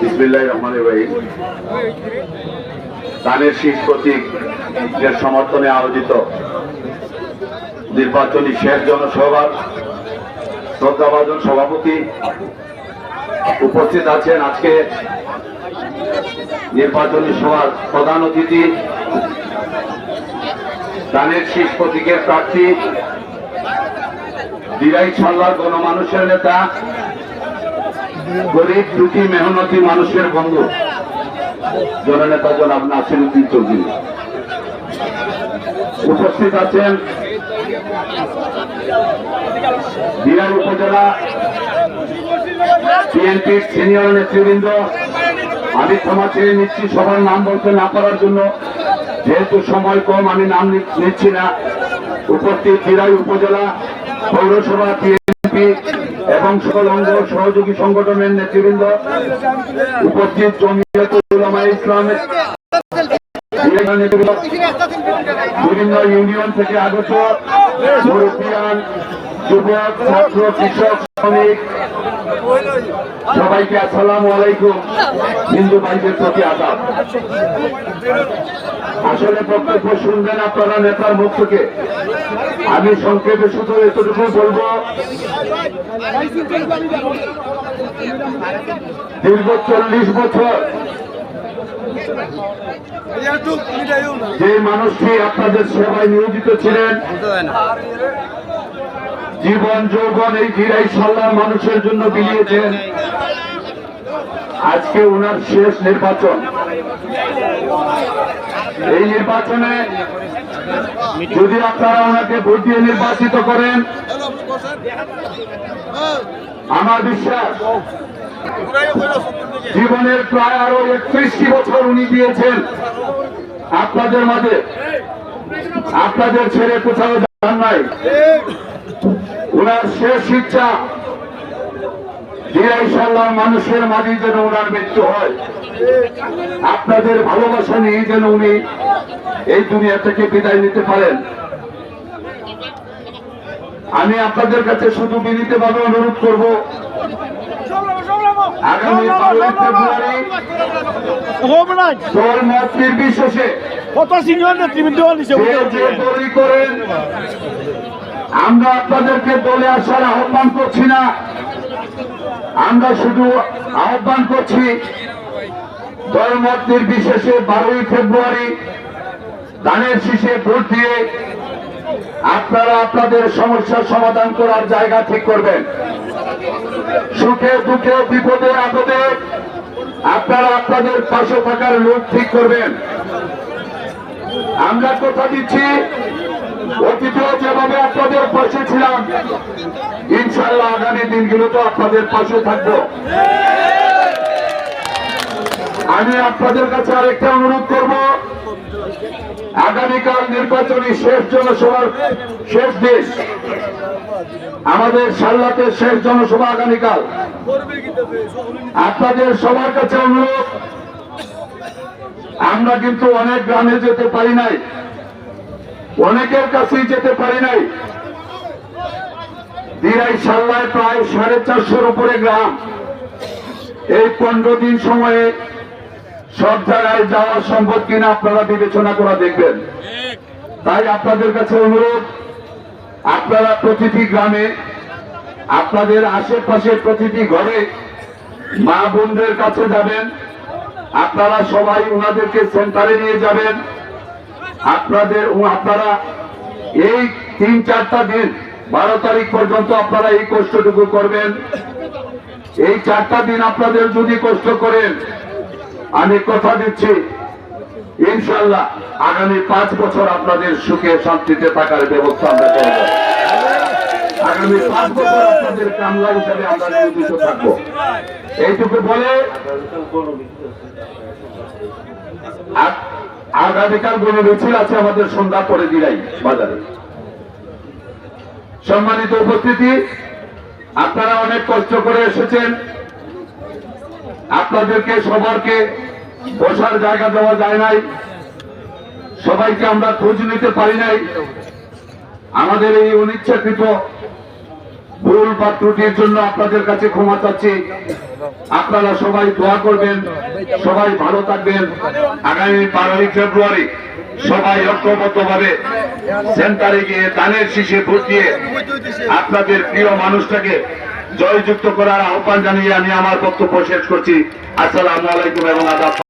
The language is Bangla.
বিসমিল্লাহির রহমানির রহিম। ধানের শীষ প্রতীকের সমর্থনে আয়োজিত নির্বাচনী শেষ জনসভার শ্রদ্ধাভাজন সভাপতি উপস্থিত আছেন। আজকে নির্বাচনী সভার প্রধান অতিথি ধানের শীষ প্রতীকের প্রার্থী দিরাই সাল্লার গণমানুষের নেতা, গরিব দুঃখী মেহনতি মানুষের বন্ধু জননেতা জনাব নাসিরউদ্দিন চৌধুরী উপস্থিত আছেন। দিরাই উপজেলা বিএনপির সিনিয়র নেতৃবৃন্দ। আমি ক্ষমা চেয়ে নিচ্ছি সবার নাম বলতে না পারার জন্য, যেহেতু সময় কম আমি নাম নিচ্ছি না। উপস্থিত দিরাই উপজেলা পৌরসভা বিএনপি এবং সকল অঙ্গ সহযোগী সংগঠনের নেতৃবৃন্দ, উপস্থিত জমিয়তুল উলামায়ে ইসলামের বিভিন্ন ইউনিয়ন থেকে আগত মুরব্বিয়ান, যুবক, ছাত্র, কৃষক, শ্রমিক, সবাইকে আসসালামু আলাইকুম। হিন্দু ভাইদের প্রতি আদাব। আসলে বক্তব্য শুনবেন আপনারা নেতার মুখ থেকে। আমি সংক্ষেপে শুধু এতটুকু বলবো, দীর্ঘ 40 বছর যে মানুষটি আপনাদের সেবায় নিয়োজিত ছিলেন, জীবন যৌবন এই দিরাই সাল্লার মানুষের জন্য বিলিয়েছেন, আজকে ওনার শেষ নির্বাচন। এই নির্বাচনে যদি আপনারা ওনাকে ভোট দিয়ে নির্বাচিত করেন, আমার বিশ্বাস জীবনের প্রায় আরো 31টি বছর উনি দিয়েছেন আপনাদের মাঝে। আপনাদের ছেড়ে কোথাও যান নাই। ওনার শেষ ইচ্ছা দিরাই সাল্লার মানুষের মাঝে যেন ওনার মৃত্যু হয়। আপনাদের ভালোবাসা নিয়ে যেন উনি এই দুনিয়া থেকে বিদায় নিতে পারেন। আমি আপনাদের কাছে শুধু বিনীতভাবে অনুরোধ করব, আগামী 12 ফেব্রুয়ারি দল মত নির্বিশেষে করেন, আমরা আপনাদেরকে দলে আসার আহ্বান করছি না। আমরা শুধু আহ্বান করছি দলমত নির্বিশেষে 12 ফেব্রুয়ারি ধানের শীষে ভোট দিয়ে আপনারা আপনাদের সমস্যার সমাধান করার জায়গা ঠিক করবেন। সুখে দুঃখে বিপদে আপদে আপনারা আপনাদের পাশে থাকার লোক ঠিক করবেন। আমরা কথা দিচ্ছি, অতীতেও যেভাবে আপনাদের পাশে ছিলাম, ইনশাআল্লাহ আগামী দিনগুলোতে আপনাদের পাশে থাকবো। আমি আপনাদের কাছে আরেকটা অনুরোধ করব, আগামীকাল নির্বাচনী শেষ জনসভার শেষ দিন, আমাদের সাল্লাতের শেষ জনসভা আগামীকাল। আপনাদের সবার কাছে অনুরোধ, আমরা কিন্তু অনেক গ্রামে যেতে পারি নাই, অনেকের কাছেই যেতে পারি নাই। দিরাই সাল্লায় প্রায় 450-র উপরে গ্রাম। এই 15 দিন সময়ে সব জায়গায় যাওয়া সম্ভব কিনা আপনারা বিবেচনা করে দেখবেন। তাই আপনাদের কাছে অনুরোধ, আপনারা প্রতিটি গ্রামে, আপনাদের আশেপাশে প্রতিটি ঘরে মা বোনদের কাছে যাবেন। আপনারা সবাই ওনাদেরকে সেন্টারে নিয়ে যাবেন। আপনারা এই 3-4টা দিন 12 তারিখ পর্যন্ত আপনারা এই কষ্টটুকু করবেন। এই 4টা দিন আপনাদের যদি কষ্ট করেন, আমি কথা দিচ্ছি ইনশাআল্লাহ আগামী 5 বছর আপনাদের সুখে শান্তিতে থাকার ব্যবস্থা আমরা করব। আগামী 5 বছর আপনাদের কামলা হিসাবে আমরা নিয়োজিত থাকবো। এইটুকু বলে আগামীকাল গণমিছিল আছে আমাদের সন্ধ্যা পরে দিরাই বাজারে। সম্মানিত উপস্থিতি, আপনারা অনেক কষ্ট করে এসেছেন। আপনাদেরকে সবারকে বসার জায়গা দেওয়া যায় নাই, সবাইকে আমরা খোঁজ নিতে পারি নাই। আমাদের এই অনিচ্ছাকৃত ভুল বা ত্রুটির জন্য আপনাদের কাছে ক্ষমা চাচ্ছি। আপনারা সবাই দোয়া করবেন, সবাই ভালো থাকবেন। আগামী 12 ফেব্রুয়ারি সবাই ঐক্যবদ্ধভাবে সেন্টারে গিয়ে ধানের শীষে ভোট দিয়ে আপনাদের প্রিয় মানুষটাকে জয়যুক্ত করার আহ্বান জানিয়ে আমি আমার বক্তব্য শেষ করছি। আসসালামু আলাইকুম এবং আদাব।